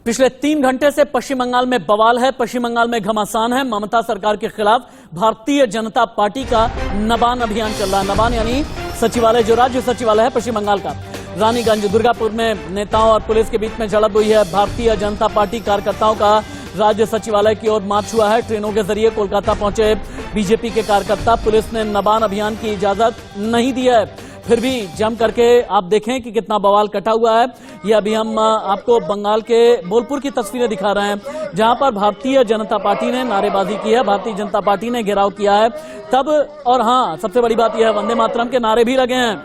पिछले 3 घंटे से पश्चिम बंगाल में बवाल है, पश्चिम बंगाल में घमासान है। ममता सरकार के खिलाफ भारतीय जनता पार्टी का नबान अभियान चल रहा है। नबान यानी सचिवालय, जो राज्य सचिवालय है पश्चिम बंगाल का। रानीगंज दुर्गापुर में नेताओं और पुलिस के बीच में झड़प हुई है। भारतीय जनता पार्टी कार्यकर्ताओं का राज्य सचिवालय की ओर मार्च हुआ है। ट्रेनों के जरिए कोलकाता पहुंचे बीजेपी के कार्यकर्ता। पुलिस ने नबान अभियान की इजाजत नहीं दी है, फिर भी जम करके आप देखें कि कितना बवाल कटा हुआ है। ये अभी हम आपको बंगाल के बोलपुर की तस्वीरें दिखा रहे हैं, जहां पर भारतीय जनता पार्टी ने नारेबाजी की है, भारतीय जनता पार्टी ने घेराव किया है तब। और हाँ, सबसे बड़ी बात यह है, वंदे मातरम के नारे भी लगे हैं।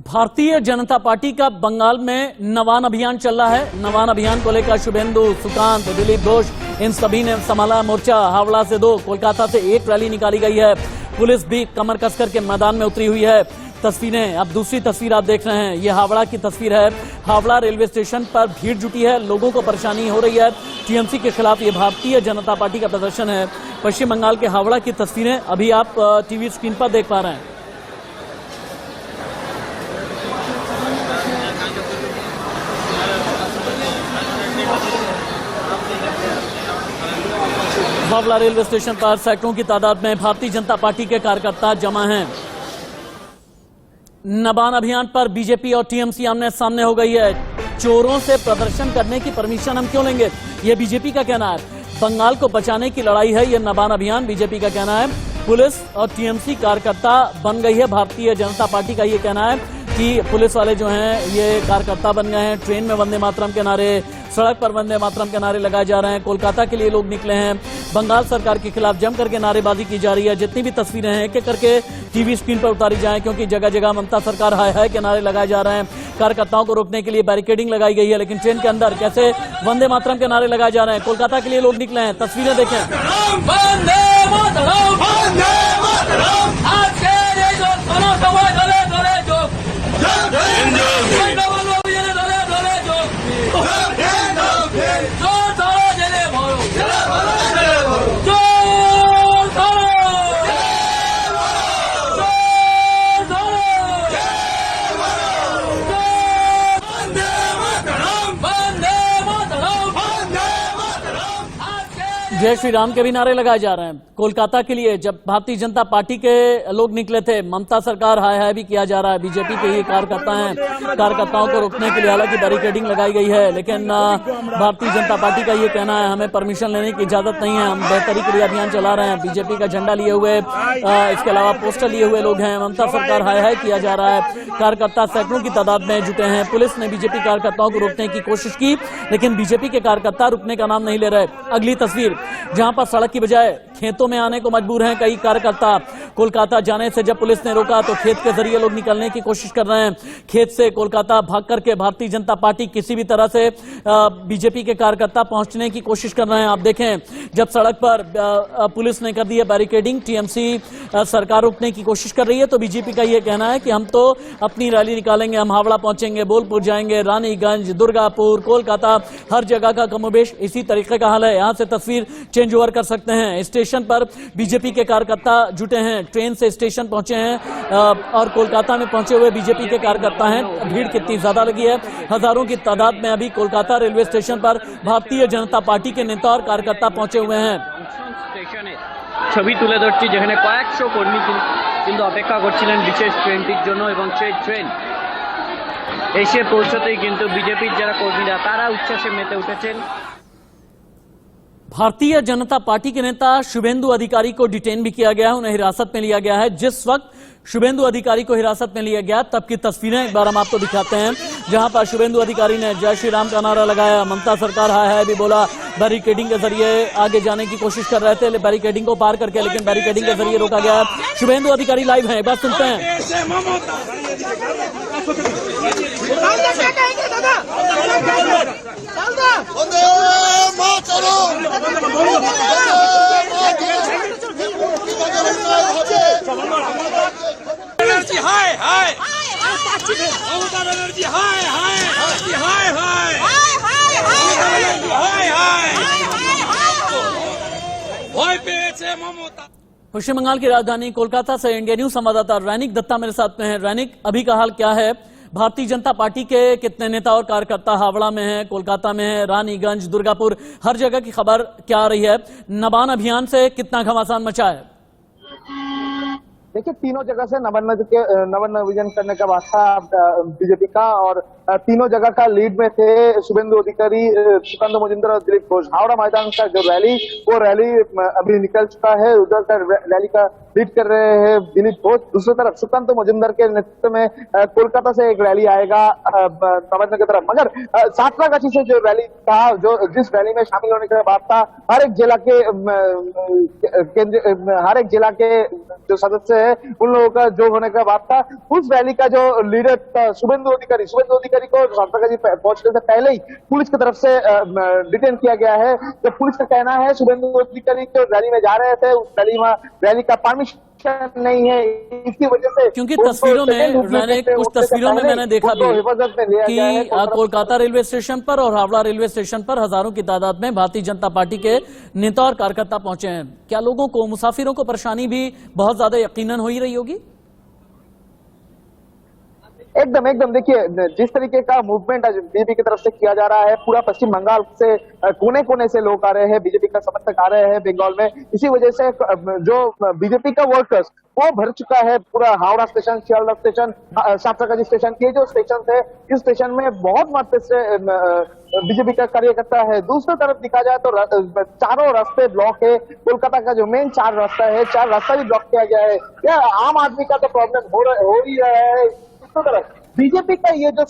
भारतीय जनता पार्टी का बंगाल में नवान अभियान चल रहा है। नवान अभियान को लेकर शुभेंदु, सुकांत, दिलीप घोष, इन सभी ने संभाला मोर्चा। हावड़ा से 2, कोलकाता से 1 रैली निकाली गई है। पुलिस भी कमर कसकर के मैदान में उतरी हुई है। तस्वीरें, अब दूसरी तस्वीर आप देख रहे हैं, ये हावड़ा की तस्वीर है। हावड़ा रेलवे स्टेशन पर भीड़ जुटी है, लोगों को परेशानी हो रही है। टीएमसी के खिलाफ ये भारतीय जनता पार्टी का प्रदर्शन है। पश्चिम बंगाल के हावड़ा की तस्वीरें अभी आप टीवी स्क्रीन पर देख पा रहे हैं। हावड़ा रेलवे स्टेशन पर सैकड़ों की तादाद में भारतीय जनता पार्टी के कार्यकर्ता जमा हैं। नबान अभियान पर बीजेपी और टीएमसी आमने सामने हो गई है। चोरों से प्रदर्शन करने की परमिशन हम क्यों लेंगे, यह बीजेपी का कहना है। बंगाल को बचाने की लड़ाई है यह नबान अभियान, बीजेपी का कहना है। पुलिस और टीएमसी कार्यकर्ता बन गई है। भारतीय जनता पार्टी का यह कहना है कि पुलिस वाले जो हैं ये कार्यकर्ता बन गए हैं। ट्रेन में वंदे मातरम के नारे, सड़क पर वंदे मातरम के नारे लगाए जा रहे हैं। कोलकाता के लिए लोग निकले हैं। बंगाल सरकार के खिलाफ जम करके नारेबाजी की जा रही है। जितनी भी तस्वीरें हैं एक एक करके टीवी स्क्रीन पर उतारी जाएं, क्योंकि जगह जगह ममता सरकार हाय हाय के नारे लगाए जा रहे हैं। कार्यकर्ताओं को रोकने के लिए बैरिकेडिंग लगाई गई है, लेकिन ट्रेन के अंदर कैसे वंदे मातरम के नारे लगाए जा रहे हैं। कोलकाता के लिए लोग निकले हैं, तस्वीरें देखें। जय श्री राम के भी नारे लगाए जा रहे हैं। कोलकाता के लिए जब भारतीय जनता पार्टी के लोग निकले थे, ममता सरकार हाय हाय भी किया जा रहा है। बीजेपी के ही कार्यकर्ता हैं, कार्यकर्ताओं को रोकने के लिए हालांकि बैरिकेडिंग लगाई गई है, लेकिन भारतीय जनता पार्टी का ये कहना है हमें परमिशन लेने की इजाजत नहीं है, हम बेहतरी के लिए अभियान चला रहे हैं। बीजेपी का झंडा लिए हुए, इसके अलावा पोस्टर लिए हुए लोग हैं। ममता सरकार हाय हाय किया जा रहा है। कार्यकर्ता सैकड़ों की तादाद में जुटे हैं। पुलिस ने बीजेपी कार्यकर्ताओं को रोकने की कोशिश की, लेकिन बीजेपी के कार्यकर्ता रुकने का नाम नहीं ले रहे। अगली तस्वीर, जहां पर सड़क की बजाय खेतों में आने को मजबूर हैं कई कार्यकर्ता। कोलकाता जाने से जब पुलिस ने रोका तो खेत के जरिए लोग निकलने की कोशिश कर रहे हैं। खेत से कोलकाता भाग करके भारतीय जनता पार्टी किसी भी तरह से बीजेपी के कार्यकर्ता पहुंचने की कोशिश कर रहे हैं। आप देखें, जब सड़क पर पुलिस ने कर दी है बैरिकेडिंग, टीएमसी सरकार रोकने की कोशिश कर रही है, तो बीजेपी का यह कहना है कि हम तो अपनी रैली निकालेंगे, हम हावड़ा पहुंचेंगे, बोलपुर जाएंगे, रानीगंज, दुर्गापुर, कोलकाता, हर जगह का कमोबेश इसी तरीके का हाल है। यहां से तस्वीर चेंज ओवर कर सकते हैं। स्टेशन पर बीजेपी के कार्यकर्ता जुटे हैं, ट्रेन से स्टेशन पहुंचे हैं और कोलकाता में पहुंचे हुए बीजेपी के कार्यकर्ता हैं। भीड़ कितनी ज्यादा लगी है, हजारों की तादाद में अभी कोलकाता रेलवे स्टेशन पर भारतीय जनता पार्टी के नेता और कार्यकर्ता पहुंचे हुए हैं। ছবি তুলে ধরছি যেখানে কয়েকশো কর্মী কিন্তু অপেক্ষা করছিলেন বিশেষ ট্রেনটির জন্য, এবং সেই ট্রেন এসে পৌঁছতেই কিন্তু বিজেপির যারা কর্মীরা তারা উচ্ছ্বাসে মেতে উঠেছেন। भारतीय जनता पार्टी के नेता शुभेंदु अधिकारी को डिटेन भी किया गया है, उन्हें हिरासत में लिया गया है। जिस वक्त शुभेंदु अधिकारी को हिरासत में लिया गया तब की तस्वीरें एक बार हम आपको दिखाते हैं, जहां पर शुभेंदु अधिकारी ने जय श्री राम का नारा लगाया, ममता सरकार हाय हाय भी बोला, बैरिकेडिंग के जरिए आगे जाने की कोशिश कर रहे थे, बैरिकेडिंग को पार करके, लेकिन बैरिकेडिंग के जरिए रोका गया। शुभेंदु अधिकारी लाइव हैं, एक बार सुनते हैं। हाय हाय ममता बनर्जी हाय हाय हाय हाय ममता बनर्जी हाय हाय भय पेয়েছে ममता। पश्चिम बंगाल की राजधानी कोलकाता से इंडिया न्यूज संवाददाता रैनिक दत्ता मेरे साथ में है। रैनिक, अभी का हाल क्या है? भारतीय जनता पार्टी के कितने नेता और कार्यकर्ता हावड़ा में हैं, कोलकाता में है, रानीगंज, दुर्गापुर, हर जगह की खबर क्या आ रही है? नबान अभियान से कितना घमासान मचा है? देखिए, तीनों जगह से नवान्न करने का वास्ता बीजेपी का, और तीनों जगह का लीड में थे शुभेंदु अधिकारी, सुकांत मोजिंदर और दिलीप घोष। हावड़ा मैदान का जो रैली, वो रैली अभी निकल चुका है। उधर का रैली का लीड कर रहे हैं दिलीप घोष। दूसरी तरफ सुकांत मोजिंदर के नेतृत्व में कोलकाता से एक रैली आएगा नवान्न की तरफ। मगर सातरागाछी से जो रैली था, जो जिस रैली में शामिल होने के बाद था, हर एक जिला के जो सदस्य है, उन लोगों का जो होने का बात था, उस रैली का जो लीडर शुभेंदु अधिकारी को सातरागाछी पहुंचने से पहले ही पुलिस की तरफ से डिटेन किया गया है। जो पुलिस का कहना है, शुभेंदु अधिकारी जो रैली में जा रहे थे, उस रैली का परमिशन नहीं है, इसकी वजह से, क्योंकि तस्वीरों में कुछ तस्वीरों में मैंने देखा भी कि कोलकाता रेलवे स्टेशन पर और हावड़ा रेलवे स्टेशन पर हजारों की तादाद में भारतीय जनता पार्टी के नेता और कार्यकर्ता पहुंचे हैं। क्या लोगों को, मुसाफिरों को परेशानी भी बहुत ज्यादा यकीनन हो ही रही होगी? एकदम देखिए, जिस तरीके का मूवमेंट आज बीजेपी की तरफ से किया जा रहा है, पूरा पश्चिम बंगाल से कोने कोने से लोग आ रहे हैं, बीजेपी का समर्थक आ रहे हैं बंगाल में। इसी वजह से जो बीजेपी का वर्कर्स, वो भर चुका है पूरा Howrah station, Sealdah station, Santragachi station, ये जो स्टेशन है, इस स्टेशन में बहुत मात्रा से बीजेपी का कार्यकर्ता है। दूसरी तरफ दिखा जाए तो चारों रास्ते ब्लॉक है। कोलकाता का जो मेन 4 रास्ता है, 4 रास्ता भी ब्लॉक किया गया है। यह आम आदमी का तो प्रॉब्लम हो ही रहा है। बीजेपी का ये जो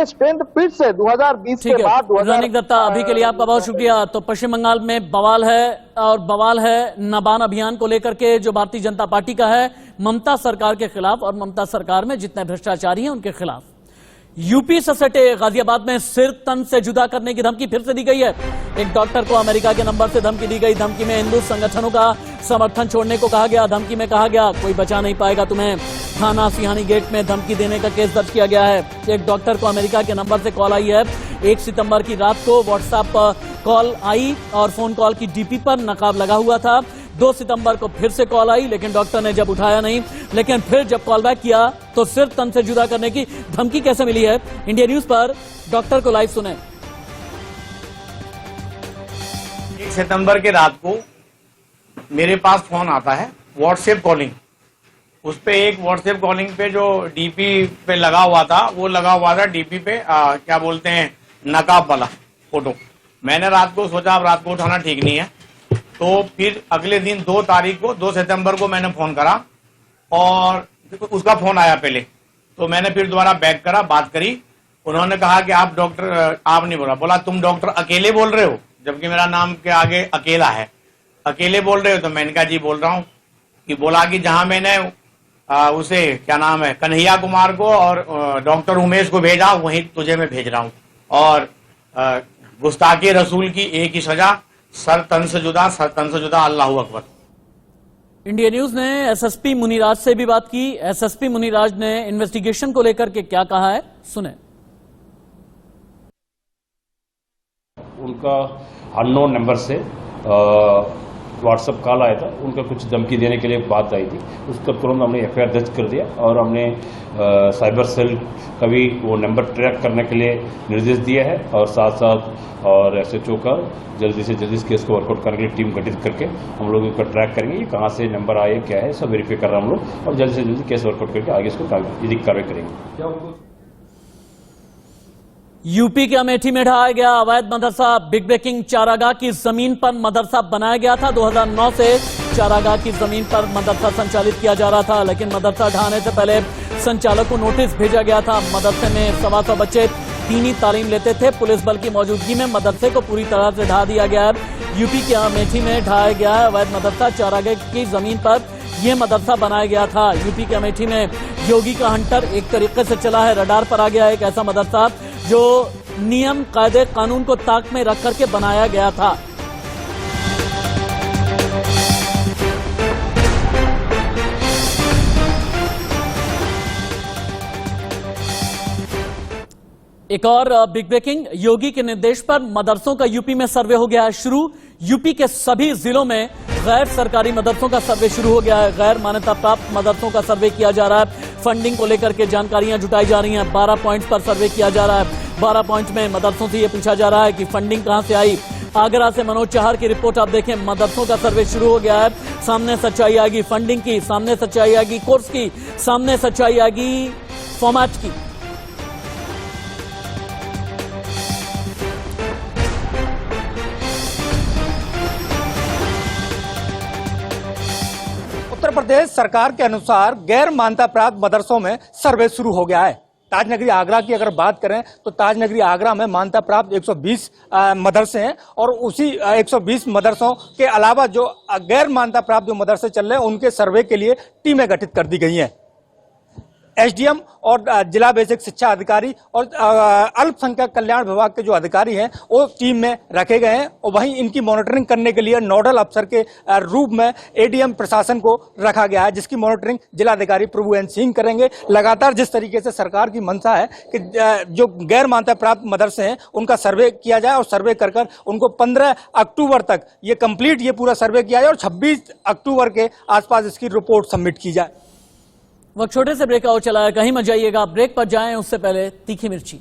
स्ट्रेंथ फिर से 2020 के बाद रैनिक दत्ता, अभी के लिए आपका बहुत शुक्रिया। तो पश्चिम बंगाल में बवाल है, और बवाल है नबान अभियान को लेकर के, जो भारतीय जनता पार्टी का है ममता सरकार के खिलाफ, और ममता सरकार में जितने भ्रष्टाचारी हैं उनके खिलाफ। यूपी से सटे गाजियाबाद में सिर तन से जुदा करने की धमकी फिर से दी गई है। एक डॉक्टर को अमेरिका के नंबर से धमकी दी गई। धमकी में हिंदू संगठनों का समर्थन छोड़ने को कहा गया। धमकी में कहा गया, कोई बचा नहीं पाएगा तुम्हें। थाना सिहानी गेट में धमकी देने का केस दर्ज किया गया है। एक डॉक्टर को अमेरिका के नंबर से कॉल आई है। 1 सितंबर की रात को व्हाट्सएप कॉल आई और फोन कॉल की डीपी पर नकाब लगा हुआ था। 2 सितंबर को फिर से कॉल आई, लेकिन डॉक्टर ने जब उठाया नहीं, लेकिन फिर जब कॉल बैक किया तो सिर तन से जुदा करने की धमकी कैसे मिली है? इंडिया न्यूज पर डॉक्टर को लाइव सुने। 1 सितंबर की रात को मेरे पास फोन आता है, व्हाट्सएप कॉलिंग। उस पे एक व्हाट्सएप कॉलिंग पे जो डीपी पे लगा हुआ था, वो लगा हुआ था डीपी पे क्या बोलते हैं, नकाब वाला फोटो। मैंने रात को सोचा अब रात को उठाना ठीक नहीं है, तो फिर अगले दिन 2 तारीख को 2 सितंबर को मैंने फोन करा, और उसका फोन आया पहले, तो मैंने फिर दोबारा बैक करा, बात करी। उन्होंने कहा कि आप डॉक्टर, आप नहीं बोला तुम डॉक्टर अकेले बोल रहे हो, जबकि मेरा नाम के आगे अकेला है। अकेले बोल रहे हो? तो मैंने कहा जी बोल रहा हूँ। कि बोला कि जहां मैंने उसे क्या नाम है, कन्हैया कुमार को और डॉक्टर उमेश को भेजा, वहीं तुझे मैं भेज रहा हूँ। और गुस्ताखी रसूल की एक ही सजा, सर तन से जुदा, अल्लाहू अकबर। इंडिया न्यूज ने एसएसपी मुनिराज से भी बात की। एसएसपी मुनिराज ने इन्वेस्टिगेशन को लेकर के क्या कहा है, सुने। उनका अननोन नंबर से व्हाट्सएप कॉल आया था, उनका कुछ धमकी देने के लिए बात आई थी। उसका तुरंत हमने एफआईआर दर्ज कर दिया, और हमने साइबर सेल का भी वो नंबर ट्रैक करने के लिए निर्देश दिया है, और साथ साथ और एसएचओ का जल्दी से जल्दी इस केस को वर्कआउट करने के लिए टीम गठित करके हम लोग इसका ट्रैक करेंगे, ये कहाँ से नंबर आए, क्या है, सब वेरीफाई कर रहे हैं हम लोग, और जल्दी से जल्दी केस वर्कआउट करके आगे इसको कार्रवाई करेंगे। यूपी के अमेठी में ढाया गया अवैध मदरसा। बिग ब्रेकिंग, चारागाह की जमीन पर मदरसा बनाया गया था। 2009 से चारागाह की जमीन पर मदरसा संचालित किया जा रहा था, लेकिन मदरसा ढहाने से पहले संचालक को नोटिस भेजा गया था। मदरसे में 125 बच्चे दीनी तालीम लेते थे। पुलिस बल की मौजूदगी में मदरसे को पूरी तरह से ढहा दिया गया है। यूपी के अमेठी में ढाया गया है अवैध मदरसा। चारागाह की जमीन पर यह मदरसा बनाया गया था। यूपी के अमेठी में योगी का हंटर एक तरीके से चला है। रडार पर आ गया एक ऐसा मदरसा जो नियम, कायदे, कानून को ताक में रख करके बनाया गया था। एक और बिग ब्रेकिंग, योगी के निर्देश पर मदरसों का यूपी में सर्वे हो गया है शुरू। यूपी के सभी जिलों में गैर सरकारी मदरसों का सर्वे शुरू हो गया है। गैर मान्यता प्राप्त मदरसों का सर्वे किया जा रहा है। फंडिंग को लेकर के जानकारियां जुटाई जा रही हैं। 12 पॉइंट्स पर सर्वे किया जा रहा है। 12 पॉइंट में मदरसों से यह पूछा जा रहा है कि फंडिंग कहां से आई। आगरा से मनोज चाहर की रिपोर्ट आप देखें। मदरसों का सर्वे शुरू हो गया है। सामने सच्चाई आएगी फंडिंग की, सामने सच्चाई आएगी कोर्स की, सामने सच्चाई आएगी फॉर्मेट की। उत्तर प्रदेश सरकार के अनुसार गैर मान्यता प्राप्त मदरसों में सर्वे शुरू हो गया है। ताजनगरी आगरा की अगर बात करें तो ताजनगरी आगरा में मान्यता प्राप्त 120 मदरसे हैं और उसी 120 मदरसों के अलावा जो गैर मान्यता प्राप्त जो मदरसे चल रहे हैं उनके सर्वे के लिए टीमें गठित कर दी गई हैं। एसडीएम और जिला बेसिक शिक्षा अधिकारी और अल्पसंख्यक कल्याण विभाग के जो अधिकारी हैं वो टीम में रखे गए हैं और वहीं इनकी मॉनिटरिंग करने के लिए नोडल अफसर के रूप में एडीएम प्रशासन को रखा गया है, जिसकी मॉनिटरिंग जिलाधिकारी प्रभु एन सिंह करेंगे। लगातार जिस तरीके से सरकार की मंशा है कि जो गैर मान्यता प्राप्त मदरसे हैं उनका सर्वे किया जाए और सर्वे कर उनको 15 अक्टूबर तक ये कंप्लीट ये पूरा सर्वे किया जाए और 26 अक्टूबर के आसपास इसकी रिपोर्ट सबमिट की जाए। वक्त छोटे से ब्रेक और चला है, कहीं मत जाइएगा। ब्रेक पर जाएं उससे पहले तीखी मिर्ची।